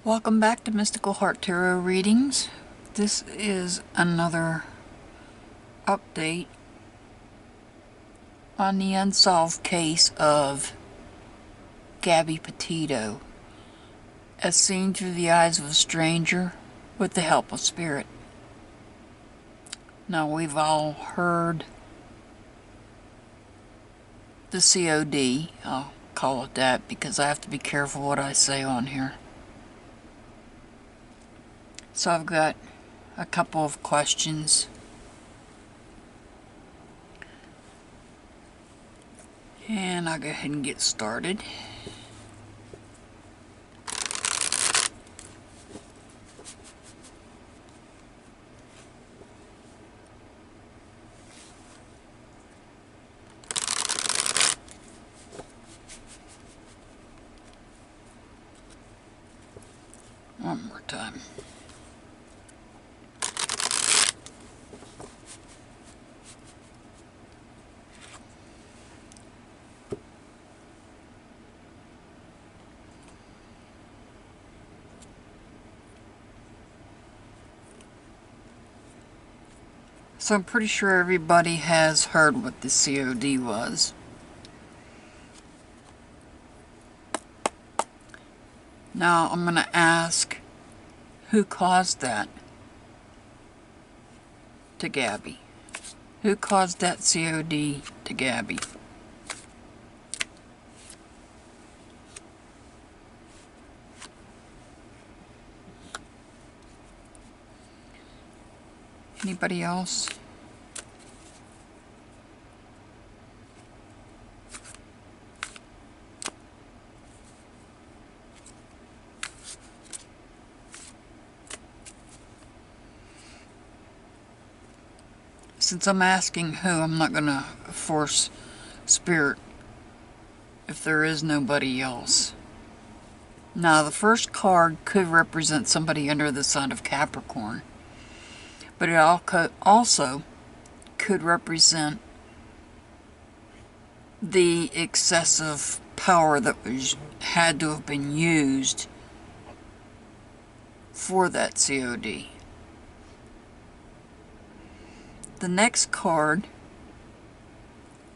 Welcome back to Mystical Heart Tarot Readings. This is another update on the unsolved case of Gabby Petito, as seen through the eyes of a stranger with the help of spirit. Now, we've all heard the COD, I'll call it that because I have to be careful what I say on here. So I've got a couple of questions. And I'll go ahead and get started. One more time. So I'm pretty sure everybody has heard what the COD was. Now I'm going to ask, who caused that to Gabby? Who caused that COD to Gabby? Anybody else? Since I'm asking who, I'm not going to force spirit if there is nobody else. Now, the first card could represent somebody under the sign of Capricorn, but it also could represent the excessive power that had to have been used for that COD. The next card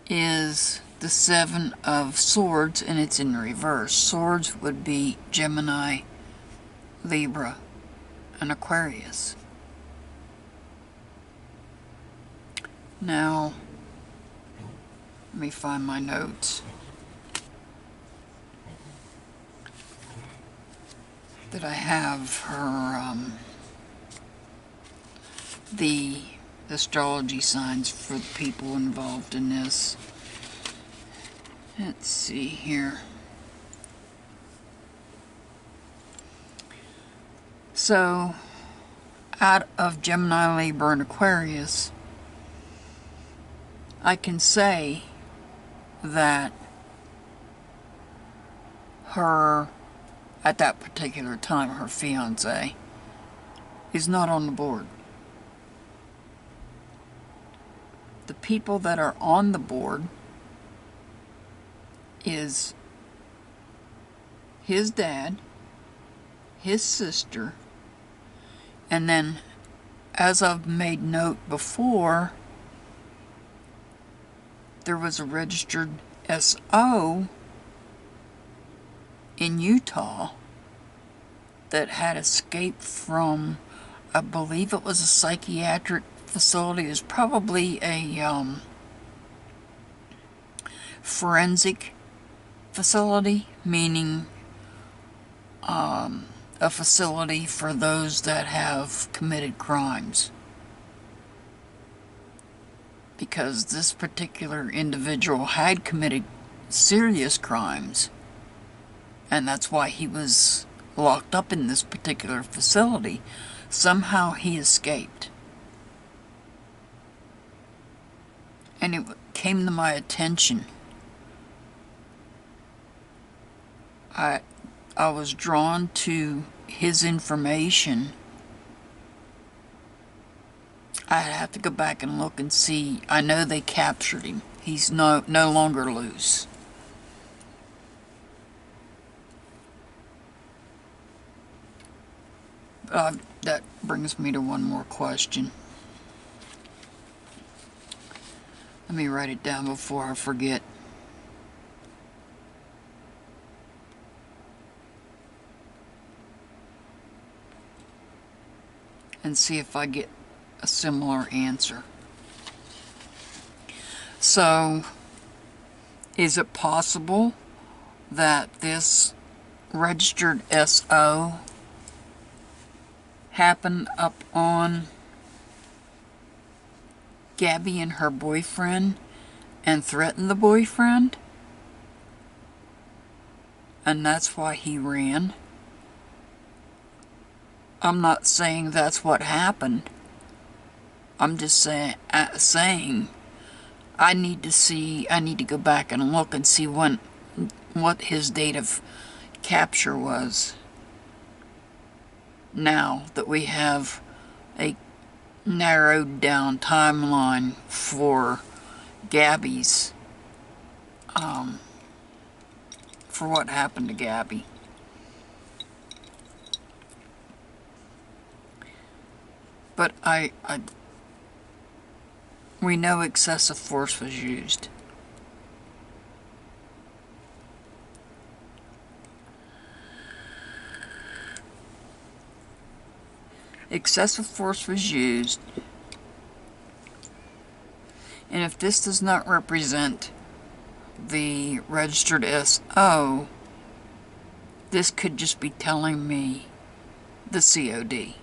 is the Seven of Swords, and it's in reverse. Swords would be Gemini, Libra, and Aquarius. Now, let me find my notes that I have her, the astrology signs for the people involved in this. Let's see here. So, out of Gemini, Libra, and Aquarius, I can say that her, at that particular time, her fiance, is not on the board. The people that are on the board is his dad, his sister, and then, as I've made note before, there was a registered SO in Utah that had escaped from, I believe it was a psychiatric facility. It was probably a forensic facility, meaning a facility for those that have committed crimes. Because this particular individual had committed serious crimes, and that's why he was locked up in this particular facility. Somehow he escaped. And it came to my attention. I was drawn to his information. I'd have to go back and look and see. I know they captured him. He's no longer loose. That brings me to one more question. Let me write it down before I forget. And see if I get a similar answer. So, is it possible that this registered SO happened up on Gabby and her boyfriend and threatened the boyfriend? And that's why he ran? I'm not saying that's what happened. I'm just saying I need to go back and look and see what his date of capture was. Now that we have a narrowed down timeline for Gabby's, for what happened to Gabby. But we know excessive force was used. Excessive force was used. And if this does not represent the registered SO, this could just be telling me the COD.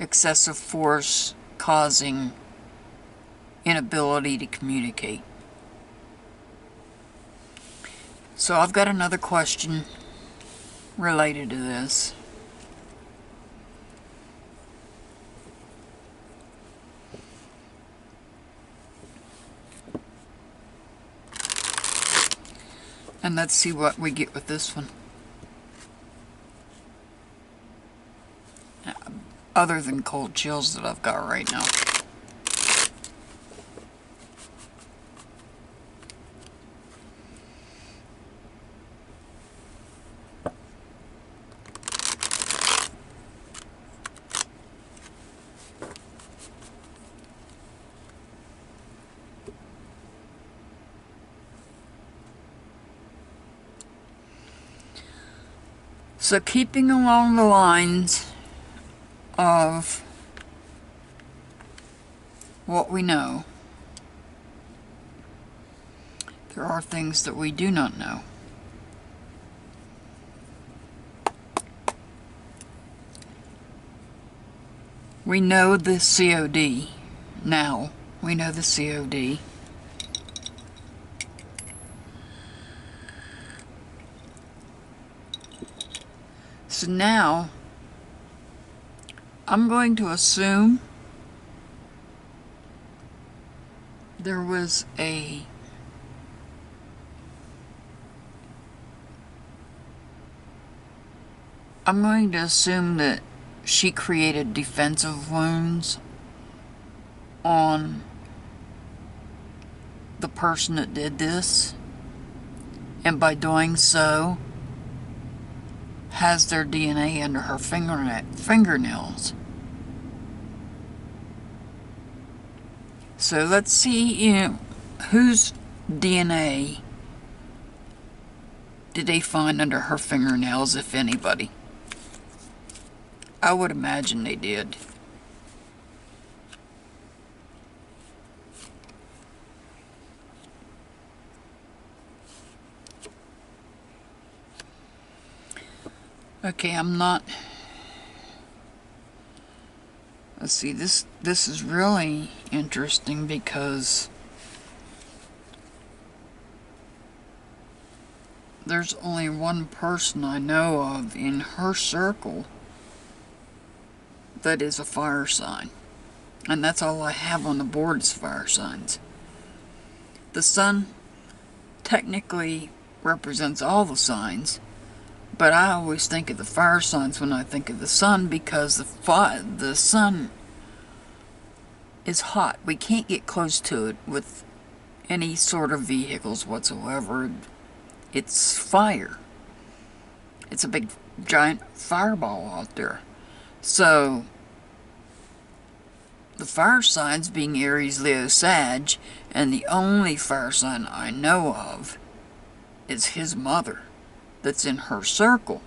Excessive force causing inability to communicate. So I've got another question related to this. And let's see what we get with this one. Other than cold chills that I've got right now. So keeping along the lines of what we know, there are things that we do not know. We know the COD now. We know the COD. So now, I'm going to assume there was a I'm going to assume that she created defensive wounds on the person that did this, and by doing so has their DNA under her fingernails. So let's see, whose DNA did they find under her fingernails, if anybody? I would imagine they did. Okay, I'm not... Let's see, this is really interesting because there's only one person I know of in her circle that is a fire sign. And that's all I have on the board is fire signs. The sun technically represents all the signs, but I always think of the fire signs when I think of the sun because the sun is hot. We can't get close to it with any sort of vehicles whatsoever. It's fire. It's a big giant fireball out there. So, the fire signs being Aries, Leo, Sag, and the only fire sign I know of is his mother that's in her circle.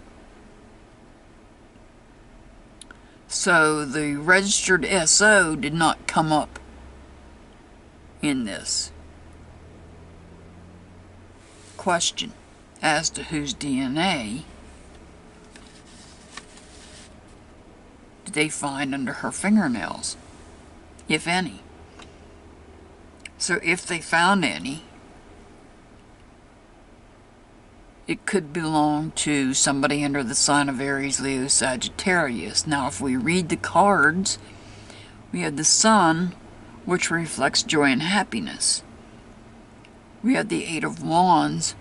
So the registered SO did not come up in this question as to whose DNA did they find under her fingernails, if any. So if they found any, it could belong to somebody under the sign of Aries, Leo, Sagittarius. Now, if we read the cards, we have the Sun, which reflects joy and happiness. We have the Eight of Wands,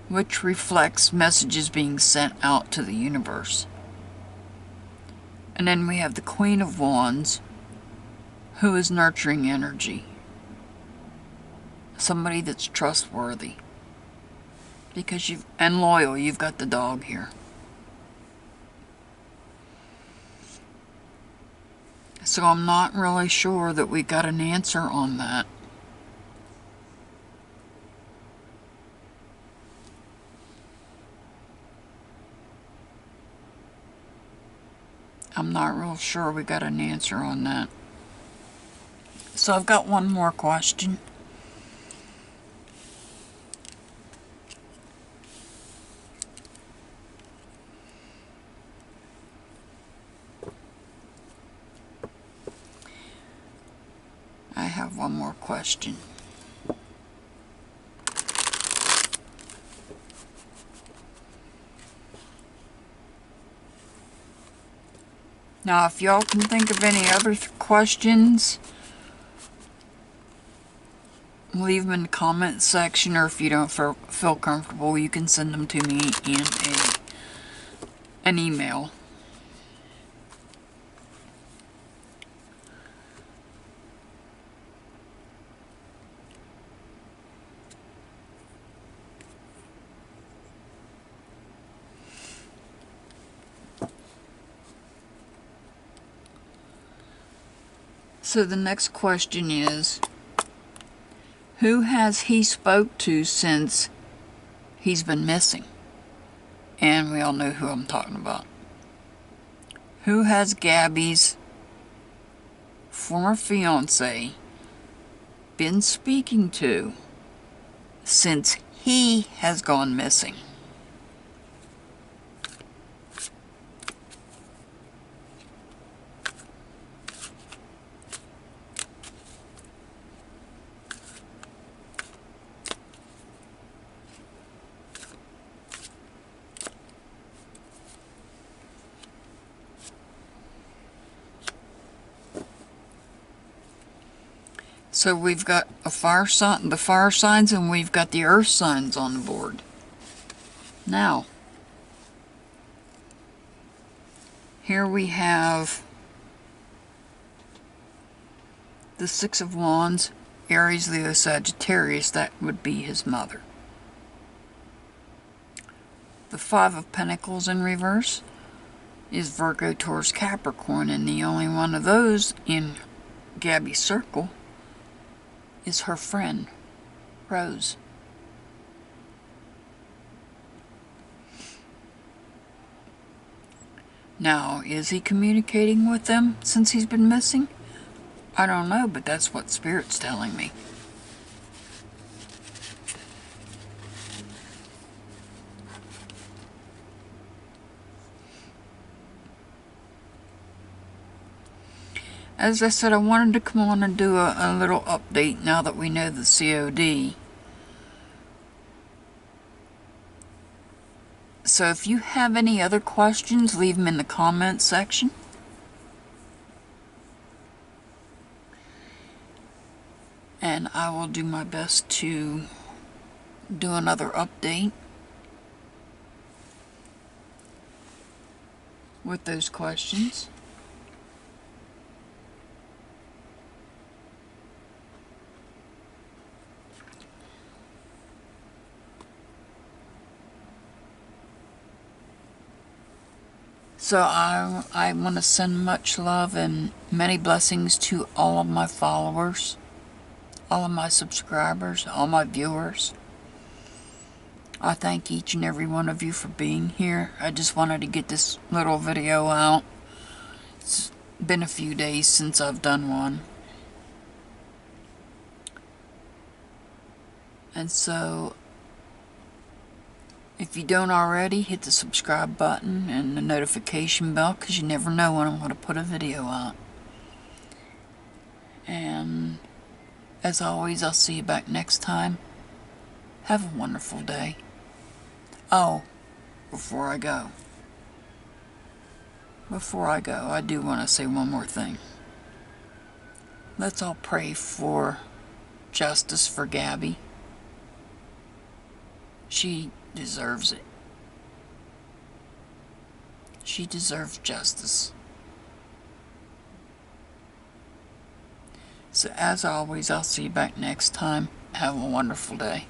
which reflects messages being sent out to the universe. And then we have the Queen of Wands, who is nurturing energy. Somebody that's trustworthy. Because and loyal, you've got the dog here. So I'm not really sure that we got an answer on that. I'm not real sure we got an answer on that. So I've got one more question. I have one more question. Now, if y'all can think of any other questions, leave them in the comment section, or if you don't feel comfortable, you can send them to me in an email. So the next question is, who has he spoke to since he's been missing? And we all know who I'm talking about. Who has Gabby's former fiance been speaking to since he has gone missing? So we've got a fire sign, the fire signs, and we've got the earth signs on the board. Now, here we have the Six of Wands, Aries, Leo, Sagittarius. That would be his mother. The Five of Pentacles in reverse is Virgo, Taurus, Capricorn, and the only one of those in Gabby's circle is her friend, Rose. Now, is he communicating with them since he's been missing? I don't know, but that's what Spirit's telling me. As I said, I wanted to come on and do a little update now that we know the COD. So if you have any other questions, leave them in the comments section. And I will do my best to do another update with those questions. So I want to send much love and many blessings to all of my followers, all of my subscribers, all my viewers. I thank each and every one of you for being here. I just wanted to get this little video out. It's been a few days since I've done one. And so, if you don't already, hit the subscribe button and the notification bell, because you never know when I'm going to put a video out. And as always, I'll see you back next time. Have a wonderful day. Oh, before I go, I do want to say one more thing. Let's all pray for justice for Gabby. She deserves it. She deserves justice. So as always, I'll see you back next time. Have a wonderful day.